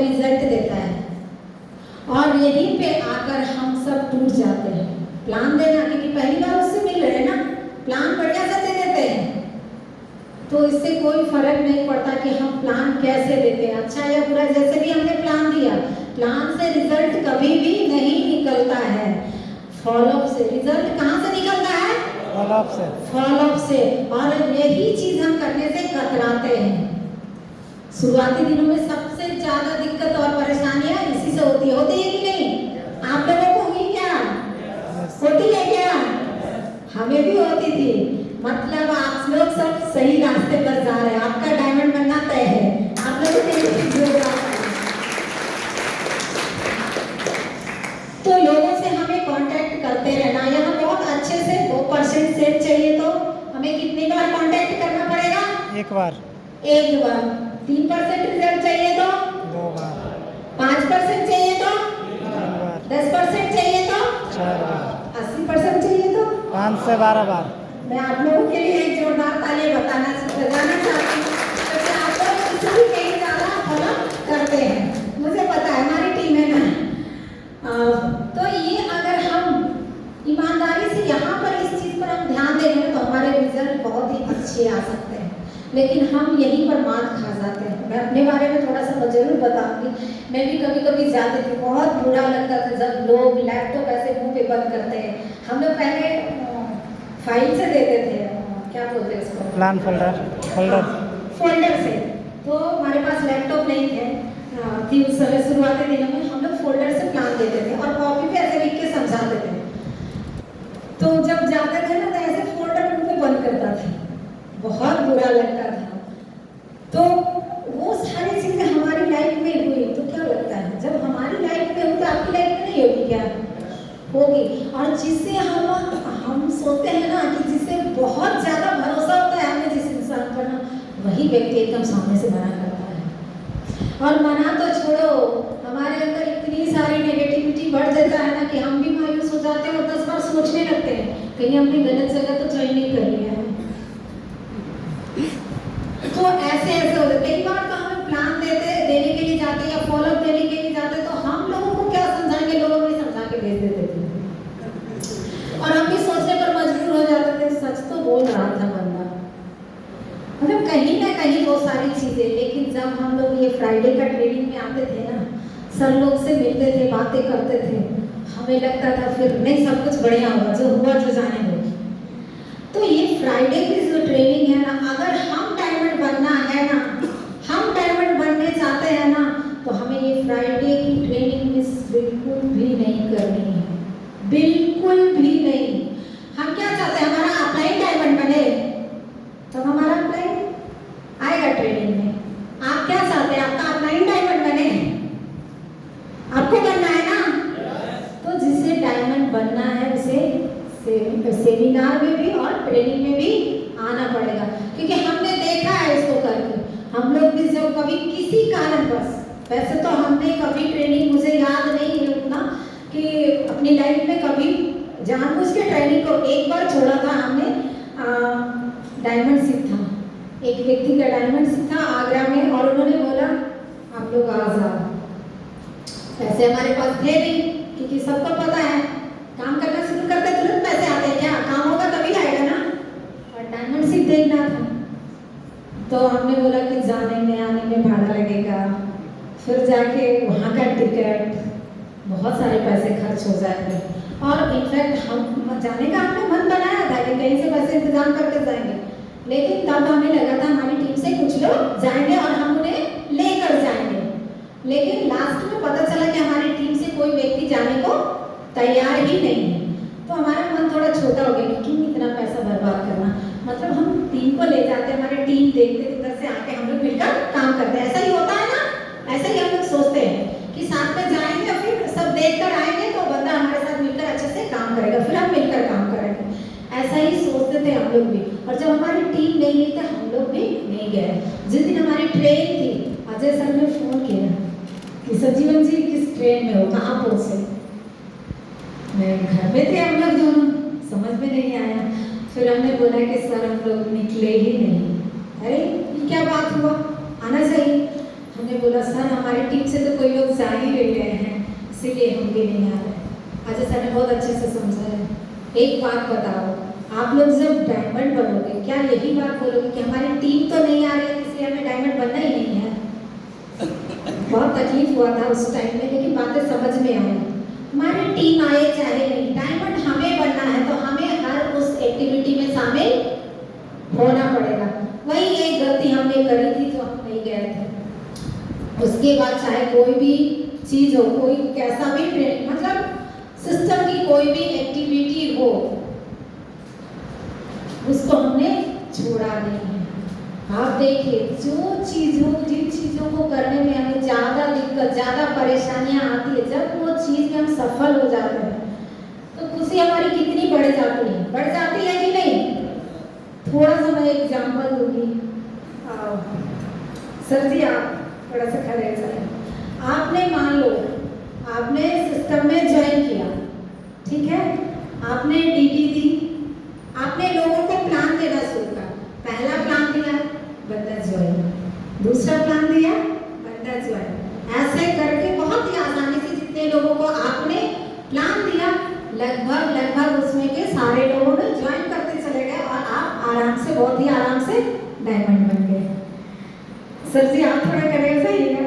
Result देता है, और यहीं पे आकर हम सब टूट जाते हैं। प्लान देना, क्योंकि पहली बार उससे मिल रहे हैं ना, प्लान बढ़िया से दे देते हैं, तो इससे कोई फर्क नहीं पड़ता कि हम प्लान कैसे देते हैं, अच्छा या बुरा, जैसे भी हमने प्लान दिया, प्लान से रिजल्ट कभी भी नहीं निकलता है, फॉलोअप से। रिजल्ट कहाँ से निकलता है? फॉलोअप से। फॉलोअप से। और यही चीज हम करने से कतराते हैं। शुरुआती दिनों में सबसे ज्यादा दिक्कत और परेशानियां इसी से होती है कि नहीं? आप लोगों को हुई क्या? होती है क्या? हमें भी होती थी। मतलब आप लोग सब सही रास्ते पर जा रहे हैं, आपका डायमंड बनना तय है। आप लोगों के तो लोगों से हमें कांटेक्ट करते रहना। यहाँ बहुत अच्छे से 2% सेट चाहिए तो हमें कितनी बार कांटेक्ट करना पड़ेगा? एक बार। 3% रिजल्ट चाहिए तो 2 बार। 5% चाहिए तो 3 बार। 10% चाहिए तो 4 बार। 80% चाहिए तो 5 से 12 बार। मैं आप लोगों के लिए एक जोरदार ताली बताना चाहती हूँ, क्योंकि आप लोग इससे भी कहीं ज़्यादा फॉलो करते हैं, मुझे पता है, हमारी टीम है ना। तो ये अगर हम ईमानदारी से यहाँ पर इस चीज़ पर हम ध्यान देंगे तो हमारे रिजल्ट बहुत ही अच्छे आ सकते हैं, लेकिन हम यहीं पर मात खा जाते हैं। मैं अपने बारे में थोड़ा सा जरूर बताऊंगी। मैं भी कभी कभी जाती थी, बहुत बुरा लगता था जब लोग लैपटॉप ऐसे मुंह पे बंद करते हैं। हम लोग पहले फाइल से देते थे, क्या बोलते हैं इसको, प्लान फोल्डर से। तो हमारे पास लैपटॉप नहीं थे, थी उस समय शुरुआती दिनों में, हम लोग फोल्डर से प्लान देते थे और कॉपी पे ऐसे लिख के समझाते थे। तो जब जाते थे ना तो ऐसे फोल्डर मुंह पे बंद करता था, बहुत बुरा लगता था। तो वो सारी चीजें हमारी लाइफ में हुई, तो क्या लगता है जब हमारी लाइफ में हुई तो आपकी लाइफ में नहीं होगी क्या? होगी। और जिससे हम सोचते हैं ना कि जिससे बहुत ज्यादा भरोसा होता है हमें जिस इंसान पर ना, वही व्यक्ति एकदम सामने से मना करता है। और मना तो छोड़ो, हमारे अंदर इतनी सारी नेगेटिविटी बढ़ जाता है ना कि हम भी मायूस हो जाते हैं और 10 बार सोचने लगते हैं कहीं हमने गलत जगह तो ज्वाइन नहीं कर लिया है। तो ऐसे हो जाते। कई बार तो हमें प्लान देने के लिए जाते या फॉलोअप देने के लिए जाते तो हम लोगों को क्या समझाएंगे, लोगों को समझा के भेज देते थे और हम भी सोचने पर मजबूर हो जाते थे, सच तो बोल रहा था बंदा, मतलब कहीं ना कहीं वो सारी चीजें। लेकिन जब हम लोग ये फ्राइडे का ट्रेनिंग में आते थे ना, सर लोग से मिलते थे, बातें करते थे, हमें लगता था फिर नहीं सब कुछ बढ़िया होगा, जो हुआ जो जाने दो। तो ये फ्राइडे की जो ट्रेनिंग है ना, अगर हम डायमंड बनना है ना, हम डायमंड बनने चाहते हैं ना, तो हमें ये फ्राइडे की ट्रेनिंग मिस बिल्कुल भी नहीं करनी है, बिल्कुल भी नहीं। हम क्या चाहते हैं, हमारा अपलाइन डायमंड बने, तो हमारा अपलाइन आएगा ट्रेनिंग में। आप क्या चाहते हैं, आपका अपलाइन डायमंड बने, आपको बनना है ना। तो जिसे डायमंड बनना है उसे सेमिनार में भी और ट्रेनिंग में भी आना पड़ेगा, क्योंकि हमने देखा है इसको करके। हम लोग भी जब कभी किसी कारणवश, वैसे तो हमने कभी ट्रेनिंग, मुझे याद नहीं है उतना कि अपनी लाइफ में कभी जानबूझ के ट्रेनिंग को एक बार छोड़ा था हमने। डायमंड सिप था, एक व्यक्ति का डायमंड सिप था आगरा में, और उन्होंने बोला आप लोग आ जाओ। पैसे हमारे पास थे नहीं, क्योंकि सबको पता है काम करना शुरू करते तुरंत पैसे आते हैं क्या, काम होगा तभी आएगा ना, और डायमंड सिप देखना था। तो हमने बोला कि जाने में आने में भाड़ा लगेगा, फिर जाके वहाँ का टिकट, बहुत सारे पैसे खर्च हो जाएंगे। और इनफैक्ट हम जाने का हमने मन बनाया था कि कहीं से पैसे इंतजाम करके जाएंगे, लेकिन तब हमें लगा था हमारी टीम से कुछ लोग जाएंगे और हम उन्हें लेकर जाएंगे। लेकिन लास्ट में पता चला कि हमारी टीम से कोई व्यक्ति जाने को तैयार ही नहीं है। तो हमारा मन थोड़ा छोटा हो गया कि क्यों इतना पैसा बर्बाद करना, मतलब हम टीम को ले जाते, हमारी टीम देखते उधर से आके हम लोग मिलकर काम करते हैं। ऐसा ही होता है ना, ऐसा ही हम लोग सोचते हैं कि साथ में जाएंगे और फिर सब देखकर आएंगे तो बंदा हमारे साथ मिलकर अच्छे से काम करेगा, फिर हम मिलकर काम करेंगे। ऐसा ही सोचते थे हम लोग भी। और जब हमारी टीम नहीं गई तो हम लोग भी नहीं गए। जिस दिन हमारी ट्रेन थी, अजय सर ने फोन किया कि संजीवन जी किस ट्रेन में हो, कहाँ पहुँचे। मैं घर में थे, हम लोग दोनों, समझ में नहीं आया। फिर हमने बोला कि सर हम लोग निकले ही नहीं। अरे ये क्या बात हुआ, आना चाहिए। हमने बोला सर हमारी टीम से तो कोई लोग जा ही नहीं रहे हैं, इसीलिए हम भी नहीं आ रहे। अजय सर ने बहुत अच्छे से समझाया। एक बात बताओ, आप लोग जब डायमंड बनोगे क्या यही बात बोलोगे कि हमारी टीम तो नहीं आ रही है इसलिए हमें डायमंड बनना ही नहीं है? बहुत तकलीफ हुआ था उस टाइम में, लेकिन बातें समझ में आई। हमारी टीम आए चाहे नहीं, डायमंड हमें बनना है तो हमें हर उस एक्टिविटी में शामिल होना पड़ेगा। वही एक गलती हमने करी थी जो हम नहीं गए थे। उसके बाद चाहे कोई भी चीज़ हो, कोई कैसा भी ट्रेनिंग, मतलब सिस्टम की कोई भी एक्टिविटी हो, उसको हमने छोड़ा नहीं है। आप देखिए जिन चीज़ों को करने में हमें ज़्यादा दिक्कत, ज़्यादा परेशानियां आती है, जब वो चीज़ में हम सफल हो जाते हैं तो खुशी हमारी कितनी बढ़ जाती है कि नहीं? थोड़ा सा मैं एग्जाम्पल दूंगी। सर जी आप थोड़ा सा खड़े चलें। आपने मान लो आपने सिस्टम में ज्वाइन किया, ठीक है, आपने ड्यूटी दी, आपने लोगों को प्लान देना शुरू किया। पहला प्लान दिया बंदा ज्वाइन, दूसरा प्लान दिया बंदा ज्वाइन, ऐसे करके बहुत ही आसानी से जितने लोगों को आपने प्लान दिया लगभग उसमें के सारे लोगों ने ज्वाइन करते चले गए और आप आराम से, बहुत ही आराम से डायमंड बन गए। सर जी आप थोड़ा करें सही है।